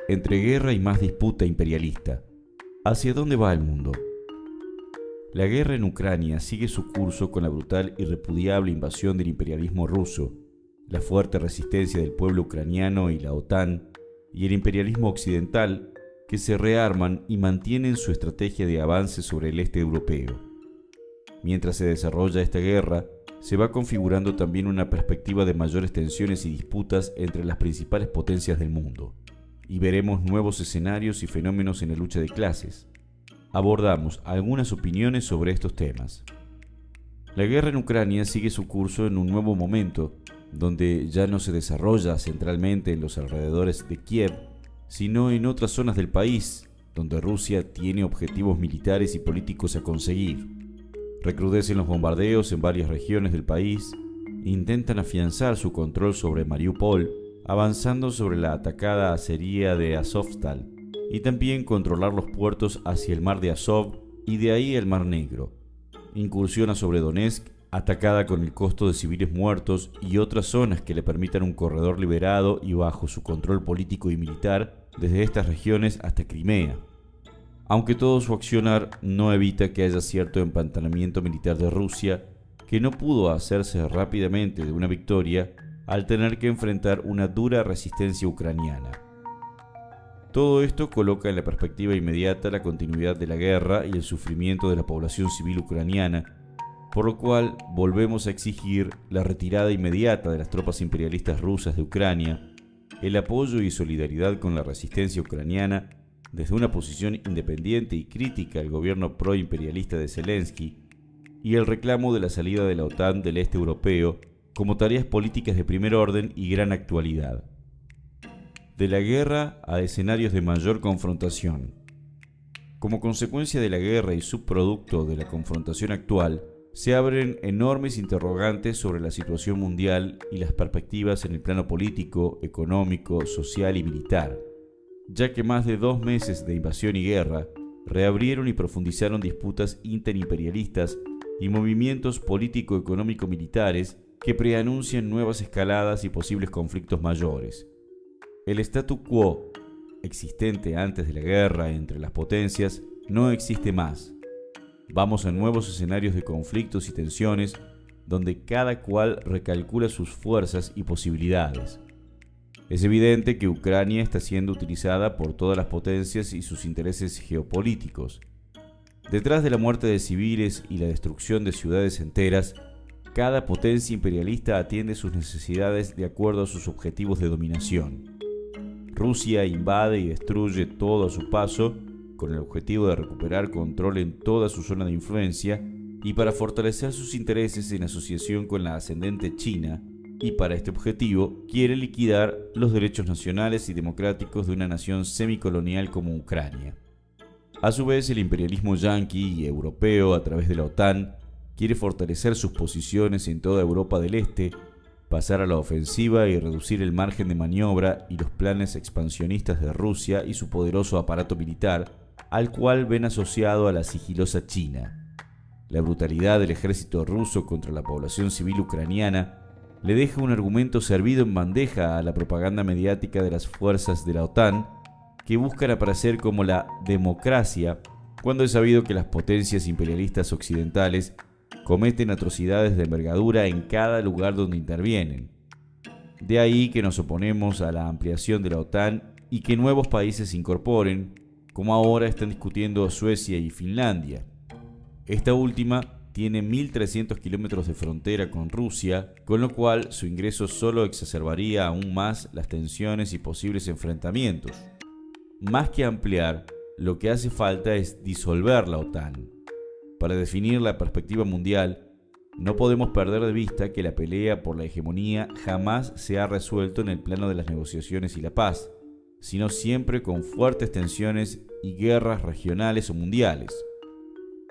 Entre guerra y más disputa imperialista. ¿Hacia dónde va el mundo? La guerra en Ucrania sigue su curso con la brutal y repudiable invasión del imperialismo ruso, la fuerte resistencia del pueblo ucraniano y la OTAN, y el imperialismo occidental, que se rearman y mantienen su estrategia de avance sobre el este europeo. Mientras se desarrolla esta guerra, se va configurando también una perspectiva de mayores tensiones y disputas entre las principales potencias del mundo, y veremos nuevos escenarios y fenómenos en la lucha de clases. Abordamos algunas opiniones sobre estos temas. La guerra en Ucrania sigue su curso en un nuevo momento, donde ya no se desarrolla centralmente en los alrededores de Kiev, sino en otras zonas del país, donde Rusia tiene objetivos militares y políticos a conseguir. Recrudecen los bombardeos en varias regiones del país e intentan afianzar su control sobre Mariupol, avanzando sobre la atacada acería de Azovstal, y también controlar los puertos hacia el mar de Azov y de ahí el mar Negro. Incursiona sobre Donetsk, atacada con el costo de civiles muertos y otras zonas que le permitan un corredor liberado y bajo su control político y militar desde estas regiones hasta Crimea. Aunque todo su accionar no evita que haya cierto empantanamiento militar de Rusia, que no pudo hacerse rápidamente de una victoria al tener que enfrentar una dura resistencia ucraniana. Todo esto coloca en la perspectiva inmediata la continuidad de la guerra y el sufrimiento de la población civil ucraniana, por lo cual volvemos a exigir la retirada inmediata de las tropas imperialistas rusas de Ucrania, el apoyo y solidaridad con la resistencia ucraniana desde una posición independiente y crítica al gobierno proimperialista de Zelensky, y el reclamo de la salida de la OTAN del este europeo como tareas políticas de primer orden y gran actualidad. De la guerra a escenarios de mayor confrontación. Como consecuencia de la guerra y subproducto de la confrontación actual, se abren enormes interrogantes sobre la situación mundial y las perspectivas en el plano político, económico, social y militar, ya que más de 2 meses de invasión y guerra reabrieron y profundizaron disputas interimperialistas y movimientos político-económico-militares que preanuncian nuevas escaladas y posibles conflictos mayores. El statu quo, existente antes de la guerra entre las potencias, no existe más. Vamos a nuevos escenarios de conflictos y tensiones donde cada cual recalcula sus fuerzas y posibilidades. Es evidente que Ucrania está siendo utilizada por todas las potencias y sus intereses geopolíticos. Detrás de la muerte de civiles y la destrucción de ciudades enteras, cada potencia imperialista atiende sus necesidades de acuerdo a sus objetivos de dominación. Rusia invade y destruye todo a su paso con el objetivo de recuperar control en toda su zona de influencia y para fortalecer sus intereses en asociación con la ascendente China, y para este objetivo quiere liquidar los derechos nacionales y democráticos de una nación semicolonial como Ucrania. A su vez, el imperialismo yanqui y europeo a través de la OTAN quiere fortalecer sus posiciones en toda Europa del Este, pasar a la ofensiva y reducir el margen de maniobra y los planes expansionistas de Rusia y su poderoso aparato militar, al cual ven asociado a la sigilosa China. La brutalidad del ejército ruso contra la población civil ucraniana le deja un argumento servido en bandeja a la propaganda mediática de las fuerzas de la OTAN, que buscan aparecer como la democracia, cuando es sabido que las potencias imperialistas occidentales cometen atrocidades de envergadura en cada lugar donde intervienen. De ahí que nos oponemos a la ampliación de la OTAN y que nuevos países se incorporen, como ahora están discutiendo Suecia y Finlandia. Esta última tiene 1.300 kilómetros de frontera con Rusia, con lo cual su ingreso solo exacerbaría aún más las tensiones y posibles enfrentamientos. Más que ampliar, lo que hace falta es disolver la OTAN. Para definir la perspectiva mundial, no podemos perder de vista que la pelea por la hegemonía jamás se ha resuelto en el plano de las negociaciones y la paz, sino siempre con fuertes tensiones y guerras regionales o mundiales.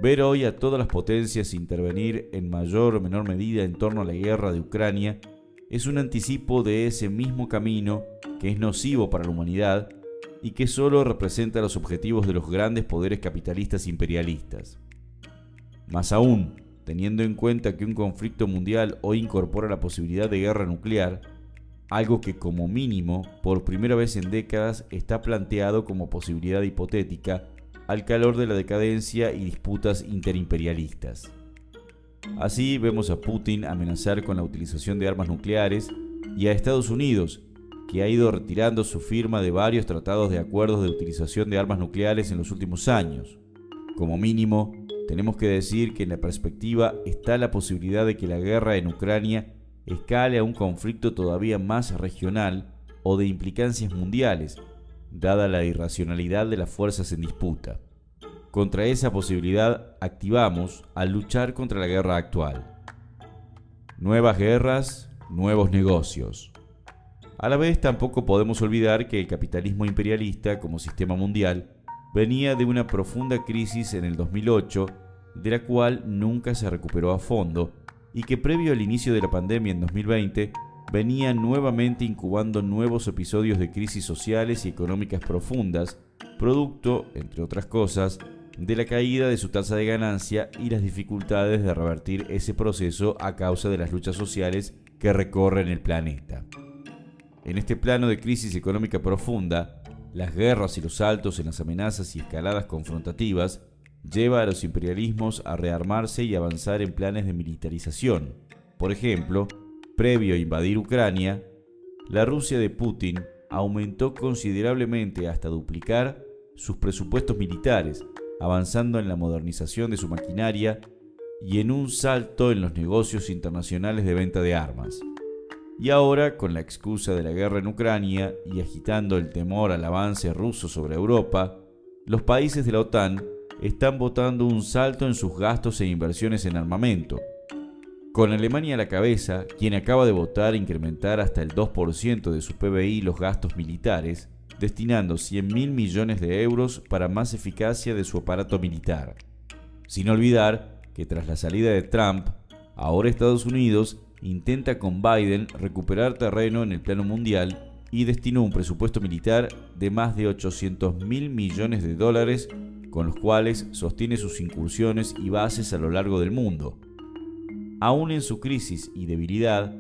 Ver hoy a todas las potencias intervenir en mayor o menor medida en torno a la guerra de Ucrania es un anticipo de ese mismo camino que es nocivo para la humanidad y que solo representa los objetivos de los grandes poderes capitalistas imperialistas. Más aún, teniendo en cuenta que un conflicto mundial hoy incorpora la posibilidad de guerra nuclear, algo que como mínimo, por primera vez en décadas, está planteado como posibilidad hipotética al calor de la decadencia y disputas interimperialistas. Así vemos a Putin amenazar con la utilización de armas nucleares y a Estados Unidos, que ha ido retirando su firma de varios tratados de acuerdos de utilización de armas nucleares en los últimos años. Como mínimo, tenemos que decir que en la perspectiva está la posibilidad de que la guerra en Ucrania escale a un conflicto todavía más regional o de implicancias mundiales, dada la irracionalidad de las fuerzas en disputa. Contra esa posibilidad activamos al luchar contra la guerra actual. Nuevas guerras, nuevos negocios. A la vez tampoco podemos olvidar que el capitalismo imperialista como sistema mundial venía de una profunda crisis en el 2008, de la cual nunca se recuperó a fondo, y que previo al inicio de la pandemia en 2020 venía nuevamente incubando nuevos episodios de crisis sociales y económicas profundas, producto, entre otras cosas, de la caída de su tasa de ganancia y las dificultades de revertir ese proceso a causa de las luchas sociales que recorren el planeta. En este plano de crisis económica profunda, las guerras y los saltos en las amenazas y escaladas confrontativas lleva a los imperialismos a rearmarse y avanzar en planes de militarización. Por ejemplo, previo a invadir Ucrania, la Rusia de Putin aumentó considerablemente hasta duplicar sus presupuestos militares, avanzando en la modernización de su maquinaria y en un salto en los negocios internacionales de venta de armas. Y ahora, con la excusa de la guerra en Ucrania y agitando el temor al avance ruso sobre Europa, los países de la OTAN están botando un salto en sus gastos e inversiones en armamento. Con Alemania a la cabeza, quien acaba de votar incrementar hasta el 2% de su PBI los gastos militares, destinando 100.000 millones de euros para más eficacia de su aparato militar. Sin olvidar que tras la salida de Trump, ahora Estados Unidos intenta con Biden recuperar terreno en el plano mundial y destinó un presupuesto militar de más de 800.000 millones de dólares, con los cuales sostiene sus incursiones y bases a lo largo del mundo. Aún en su crisis y debilidad,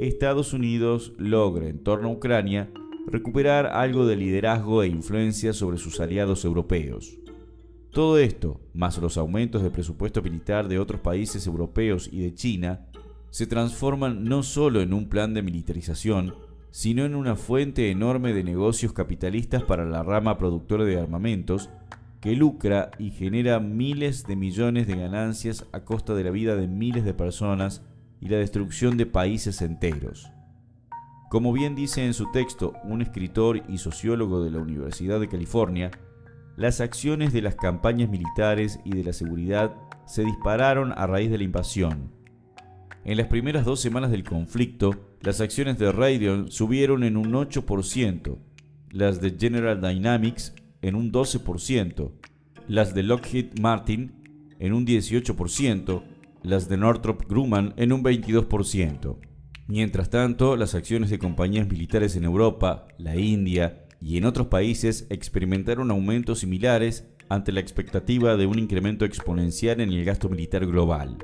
Estados Unidos logra en torno a Ucrania recuperar algo de liderazgo e influencia sobre sus aliados europeos. Todo esto, más los aumentos de presupuesto militar de otros países europeos y de China, se transforman no solo en un plan de militarización, sino en una fuente enorme de negocios capitalistas para la rama productora de armamentos, que lucra y genera miles de millones de ganancias a costa de la vida de miles de personas y la destrucción de países enteros. Como bien dice en su texto un escritor y sociólogo de la Universidad de California, las acciones de las campañas militares y de la seguridad se dispararon a raíz de la invasión. En las primeras 2 semanas del conflicto, las acciones de Raytheon subieron en un 8%, las de General Dynamics en un 12%, las de Lockheed Martin en un 18%, las de Northrop Grumman en un 22%. Mientras tanto, las acciones de compañías militares en Europa, la India y en otros países experimentaron aumentos similares ante la expectativa de un incremento exponencial en el gasto militar global.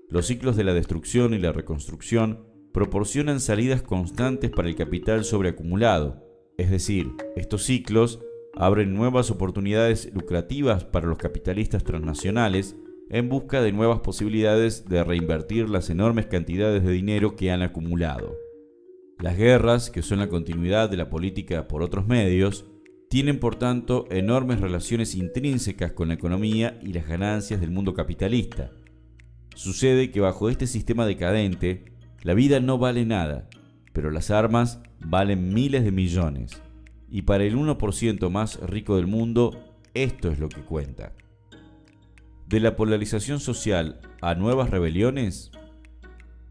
Los ciclos de la destrucción y la reconstrucción proporcionan salidas constantes para el capital sobreacumulado, es decir, estos ciclos abren nuevas oportunidades lucrativas para los capitalistas transnacionales en busca de nuevas posibilidades de reinvertir las enormes cantidades de dinero que han acumulado. Las guerras, que son la continuidad de la política por otros medios, tienen por tanto enormes relaciones intrínsecas con la economía y las ganancias del mundo capitalista. Sucede que bajo este sistema decadente, la vida no vale nada, pero las armas valen miles de millones. Y para el 1% más rico del mundo, esto es lo que cuenta. De la polarización social a nuevas rebeliones.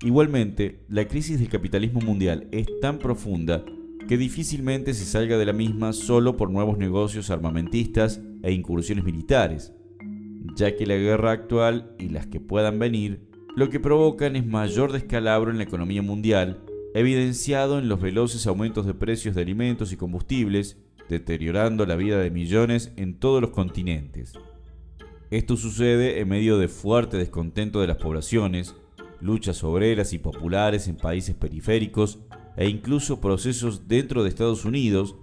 Igualmente, la crisis del capitalismo mundial es tan profunda que difícilmente se salga de la misma solo por nuevos negocios armamentistas e incursiones militares, ya que la guerra actual y las que puedan venir lo que provocan es mayor descalabro en la economía mundial, evidenciado en los veloces aumentos de precios de alimentos y combustibles, deteriorando la vida de millones en todos los continentes. Esto sucede en medio de fuerte descontento de las poblaciones, luchas obreras y populares en países periféricos e incluso procesos dentro de Estados Unidos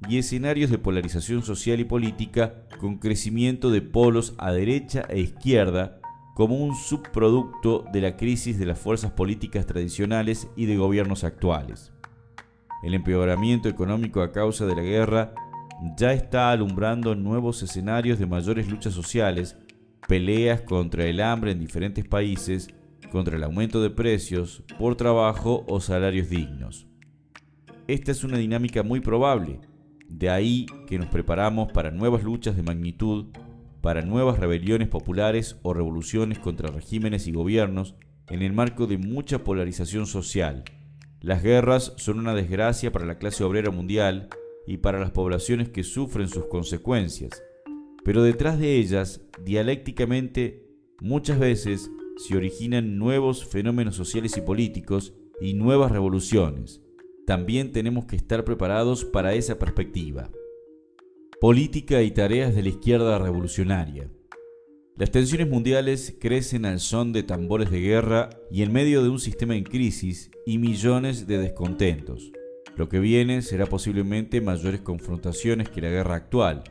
y escenarios de polarización social y política con crecimiento de polos a derecha e izquierda como un subproducto de la crisis de las fuerzas políticas tradicionales y de gobiernos actuales. El empeoramiento económico a causa de la guerra ya está alumbrando nuevos escenarios de mayores luchas sociales, peleas contra el hambre en diferentes países, contra el aumento de precios por trabajo o salarios dignos. Esta es una dinámica muy probable, de ahí que nos preparamos para nuevas luchas de magnitud, para nuevas rebeliones populares o revoluciones contra regímenes y gobiernos en el marco de mucha polarización social. Las guerras son una desgracia para la clase obrera mundial y para las poblaciones que sufren sus consecuencias, pero detrás de ellas, dialécticamente, muchas veces se originan nuevos fenómenos sociales y políticos y nuevas revoluciones. También tenemos que estar preparados para esa perspectiva. Política y tareas de la izquierda revolucionaria. Las tensiones mundiales crecen al son de tambores de guerra y en medio de un sistema en crisis y millones de descontentos. Lo que viene será posiblemente mayores confrontaciones que la guerra actual.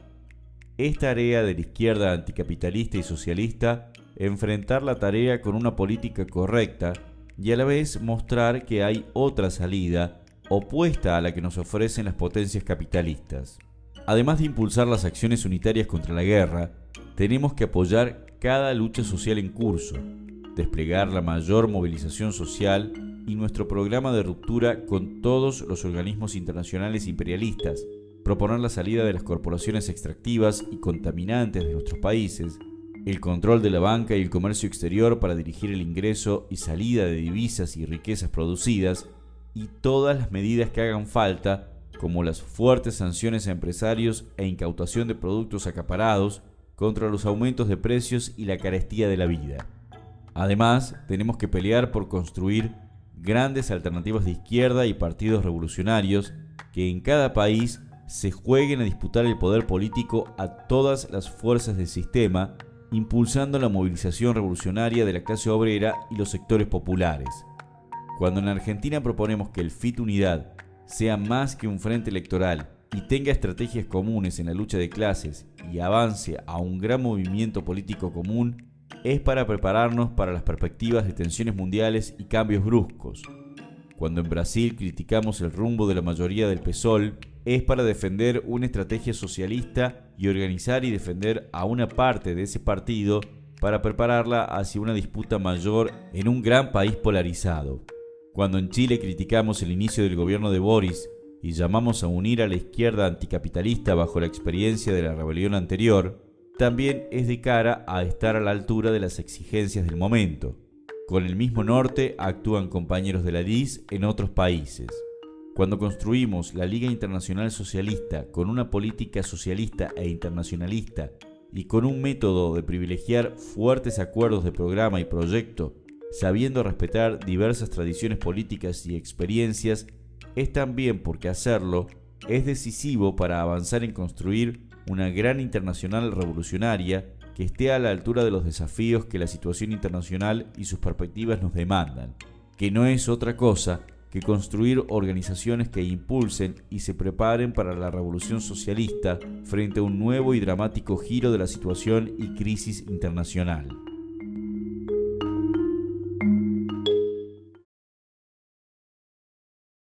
Es tarea de la izquierda anticapitalista y socialista enfrentar la tarea con una política correcta y a la vez mostrar que hay otra salida opuesta a la que nos ofrecen las potencias capitalistas. Además de impulsar las acciones unitarias contra la guerra, tenemos que apoyar cada lucha social en curso, desplegar la mayor movilización social y nuestro programa de ruptura con todos los organismos internacionales imperialistas, proponer la salida de las corporaciones extractivas y contaminantes de nuestros países, el control de la banca y el comercio exterior para dirigir el ingreso y salida de divisas y riquezas producidas, y todas las medidas que hagan falta, como las fuertes sanciones a empresarios e incautación de productos acaparados contra los aumentos de precios y la carestía de la vida. Además, tenemos que pelear por construir grandes alternativas de izquierda y partidos revolucionarios que en cada país se jueguen a disputar el poder político a todas las fuerzas del sistema, impulsando la movilización revolucionaria de la clase obrera y los sectores populares. Cuando en Argentina proponemos que el FIT Unidad sea más que un frente electoral y tenga estrategias comunes en la lucha de clases y avance a un gran movimiento político común, es para prepararnos para las perspectivas de tensiones mundiales y cambios bruscos. Cuando en Brasil criticamos el rumbo de la mayoría del PSOL, es para defender una estrategia socialista y organizar y defender a una parte de ese partido para prepararla hacia una disputa mayor en un gran país polarizado. Cuando en Chile criticamos el inicio del gobierno de Boris y llamamos a unir a la izquierda anticapitalista bajo la experiencia de la rebelión anterior, también es de cara a estar a la altura de las exigencias del momento. Con el mismo norte actúan compañeros de la LIS en otros países. Cuando construimos la Liga Internacional Socialista con una política socialista e internacionalista y con un método de privilegiar fuertes acuerdos de programa y proyecto, sabiendo respetar diversas tradiciones políticas y experiencias, es también porque hacerlo es decisivo para avanzar en construir una gran internacional revolucionaria que esté a la altura de los desafíos que la situación internacional y sus perspectivas nos demandan, que no es otra cosa que construir organizaciones que impulsen y se preparen para la revolución socialista frente a un nuevo y dramático giro de la situación y crisis internacional.